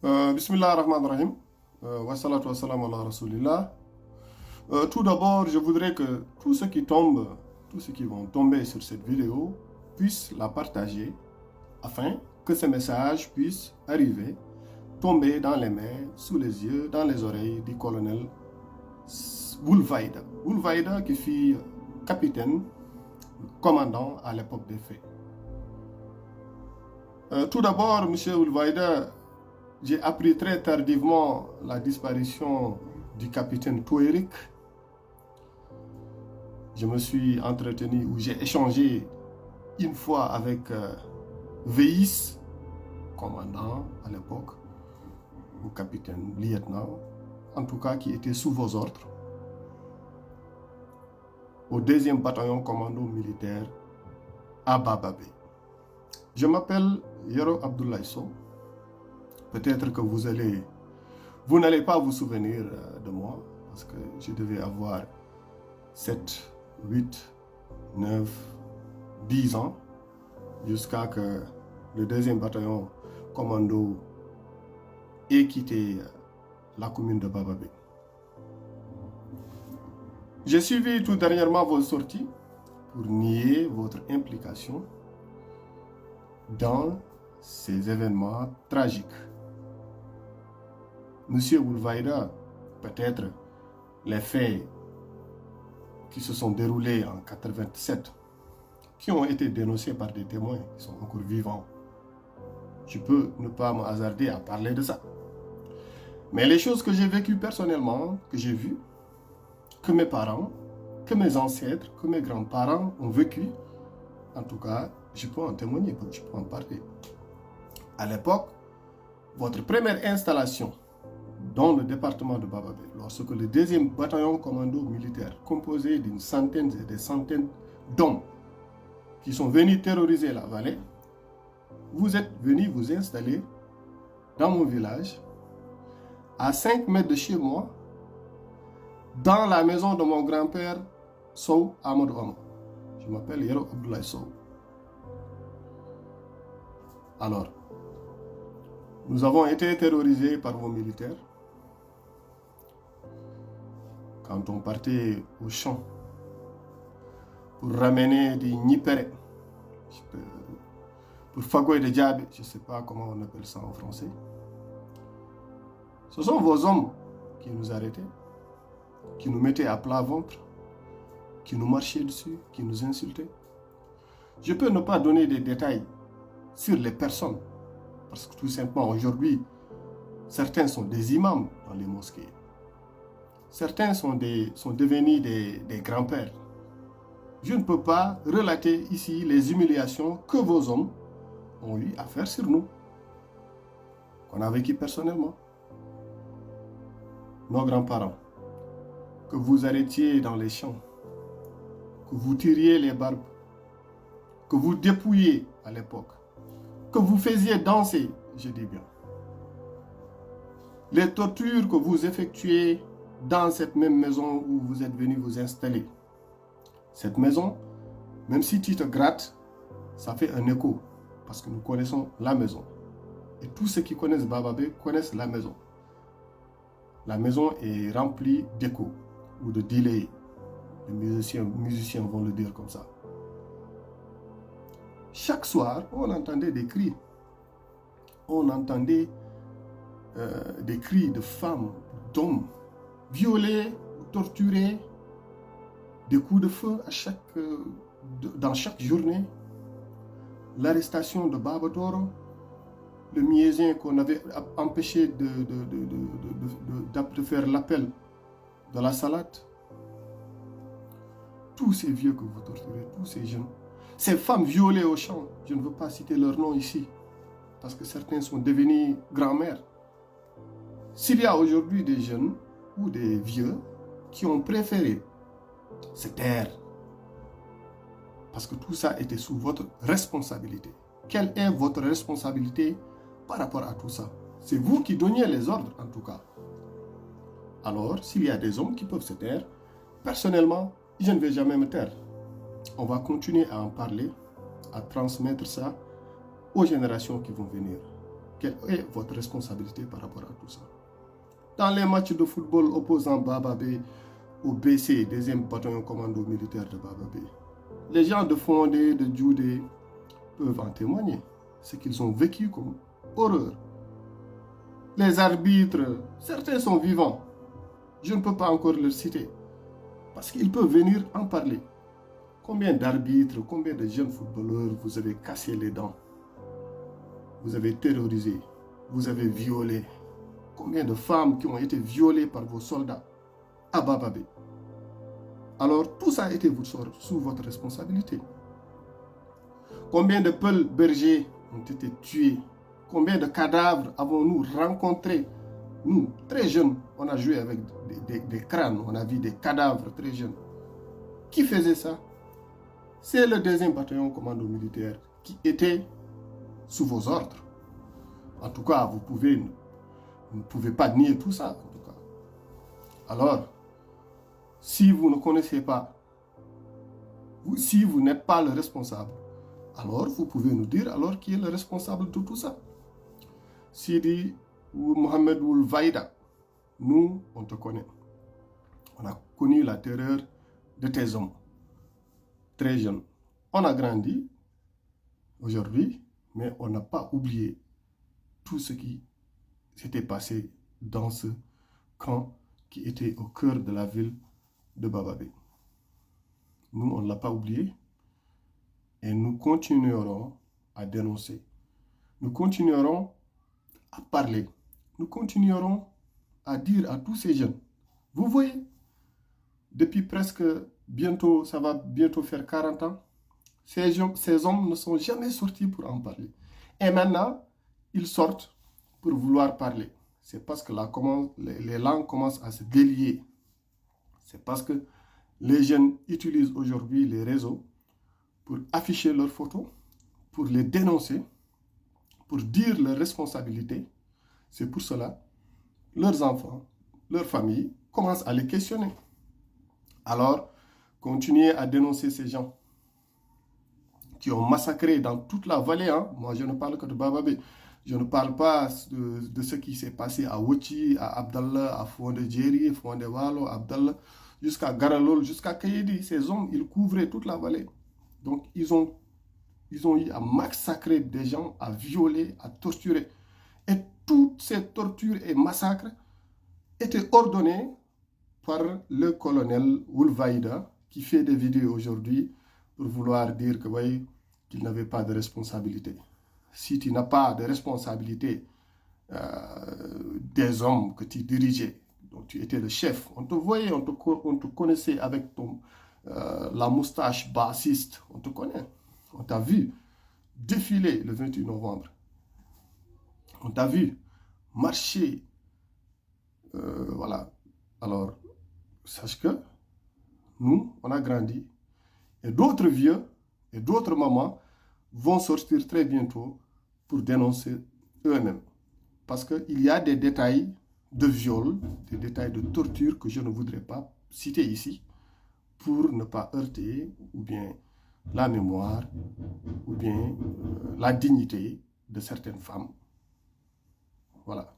Bismillah ar-Rahman ar-Rahim. Wa salatu wa salam ala Rasulillah. Tout d'abord, je voudrais que tous ceux qui tombent, tous ceux qui vont tomber sur cette vidéo, puissent la partager afin que ce message puisse arriver, tomber dans les mains, sous les yeux, dans les oreilles du colonel Boulvaïda. Boulvaïda qui fut capitaine, commandant à l'époque des faits. Tout d'abord, M. Boulvaïda, j'ai appris très tardivement la disparition du capitaine Touérik. Je me suis entretenu ou j'ai échangé une fois avec Veïs, commandant à l'époque, ou capitaine, lieutenant, en tout cas qui était sous vos ordres, au 2e bataillon commando militaire à Bababé. Je m'appelle Yero Abdoulaye Sow. Peut-être que vous n'allez pas vous souvenir de moi, parce que je devais avoir 7, 8, 9, 10 ans, jusqu'à que le 2e bataillon commando ait quitté la commune de Bababé. J'ai suivi tout dernièrement vos sorties pour nier votre implication dans ces événements tragiques. Monsieur Boulvaïda, peut-être les faits qui se sont déroulés en 87, qui ont été dénoncés par des témoins qui sont encore vivants. Je peux ne pas me hasarder à parler de ça. Mais les choses que j'ai vécues personnellement, que j'ai vues, que mes parents, que mes ancêtres, que mes grands-parents ont vécues, en tout cas, je peux en témoigner, je peux en parler. À l'époque, votre première installation dans le département de Bababé, lorsque le 2e bataillon commando militaire, composé d'une centaine et des centaines d'hommes qui sont venus terroriser la vallée, vous êtes venus vous installer dans mon village, à 5 mètres de chez moi, dans la maison de mon grand-père, Sow Amadou Ama. Je m'appelle Yero Abdoulaye Sow. Alors, nous avons été terrorisés par vos militaires. Quand on partait au champ pour ramener des nipérés, pour fagoyer des diables, je ne sais pas comment on appelle ça en français. Ce sont vos hommes qui nous arrêtaient, qui nous mettaient à plat ventre, qui nous marchaient dessus, qui nous insultaient. Je peux ne pas donner des détails sur les personnes, parce que tout simplement aujourd'hui, certains sont des imams dans les mosquées. Certains sont devenus des grands-pères. Je ne peux pas relater ici les humiliations que vos hommes ont eu à faire sur nous, qu'on a vécu personnellement. Nos grands-parents, que vous arrêtiez dans les champs, que vous tiriez les barbes, que vous dépouilliez à l'époque, que vous faisiez danser, je dis bien. Les tortures que vous effectuez dans cette même maison où vous êtes venu vous installer. Cette maison, même si tu te grattes, ça fait un écho, parce que nous connaissons la maison. Et tous ceux qui connaissent Bababé connaissent la maison. La maison est remplie d'échos ou de delay. Les musiciens vont le dire comme ça. Chaque soir, on entendait des cris. On entendait des cris de femmes, d'hommes, violés, torturés, des coups de feu dans chaque journée, l'arrestation de Baba Toro, le Miésien qu'on avait empêché de faire l'appel de la salade, tous ces vieux que vous torturez, tous ces jeunes, ces femmes violées au champ, je ne veux pas citer leur nom ici, parce que certains sont devenus grand-mères. S'il y a aujourd'hui des jeunes ou des vieux qui ont préféré se taire, parce que tout ça était sous votre responsabilité. Quelle est votre responsabilité par rapport à tout ça? C'est vous qui donniez les ordres en tout cas. Alors, s'il y a des hommes qui peuvent se taire, personnellement, je ne vais jamais me taire. On va continuer à en parler, à transmettre ça aux générations qui vont venir. quelle est votre responsabilité par rapport à tout ça? Dans les matchs de football opposant Bababé au BC, deuxième bataillon commando militaire de Bababé, les gens de Fondé, de Djoudé peuvent en témoigner. Ce qu'ils ont vécu comme horreur. Les arbitres, certains sont vivants. Je ne peux pas encore le citer. Parce qu'ils peuvent venir en parler. Combien d'arbitres, combien de jeunes footballeurs vous avez cassé les dents? Vous avez terrorisé, vous avez violé. Combien de femmes qui ont été violées par vos soldats à Bababé? Alors, tout ça a été sous votre responsabilité. Combien de peuls bergers ont été tués? Combien de cadavres avons-nous rencontrés? Nous, très jeunes, on a joué avec des crânes, on a vu des cadavres très jeunes. Qui faisait ça? C'est le deuxième bataillon commando militaire qui était sous vos ordres. En tout cas, vous ne pouvez pas nier tout ça. En tout cas. Alors, si vous ne connaissez pas, si vous n'êtes pas le responsable, alors vous pouvez nous dire alors qui est le responsable de tout ça. Sidi ou Mohamed Ould Vaïda, nous, on te connaît. On a connu la terreur de tes hommes, très jeunes. On a grandi aujourd'hui, mais on n'a pas oublié tout ce qui s'était passé dans ce camp qui était au cœur de la ville de Bababé. Nous, on ne l'a pas oublié et nous continuerons à dénoncer. Nous continuerons à parler. Nous continuerons à dire à tous ces jeunes, vous voyez, depuis presque bientôt, ça va bientôt faire 40 ans, ces hommes ne sont jamais sortis pour en parler. Et maintenant, ils sortent pour vouloir parler. C'est parce que les langues commencent à se délier. C'est parce que les jeunes utilisent aujourd'hui les réseaux pour afficher leurs photos, pour les dénoncer, pour dire leurs responsabilités. C'est pour cela que leurs enfants, leurs familles commencent à les questionner. Alors, continuez à dénoncer ces gens qui ont massacré dans toute la vallée. Hein. Moi, je ne parle que de Bababé. Je ne parle pas de ce qui s'est passé à Woti, à Abdallah, à Fondé Djeri, Fondé Walo, Abdallah, jusqu'à Garalol, jusqu'à Kayedi. Ces hommes, ils couvraient toute la vallée. Donc, ils ont eu à massacrer des gens, à violer, à torturer. Et toutes ces tortures et massacres étaient ordonnés par le colonel Ould Vaïda, qui fait des vidéos aujourd'hui pour vouloir dire que, oui, qu'il n'avait pas de responsabilité. Si tu n'as pas de responsabilité des hommes que tu dirigeais, donc tu étais le chef, on te voyait, on te connaissait avec la moustache bassiste, on te connaît. On t'a vu défiler le 28 novembre. On t'a vu marcher. Voilà. Alors, sache que nous, on a grandi. Et d'autres vieux et d'autres mamans vont sortir très bientôt pour dénoncer eux-mêmes. Parce qu'il y a des détails de viol, des détails de torture que je ne voudrais pas citer ici pour ne pas heurter ou bien la mémoire ou bien la dignité de certaines femmes. Voilà.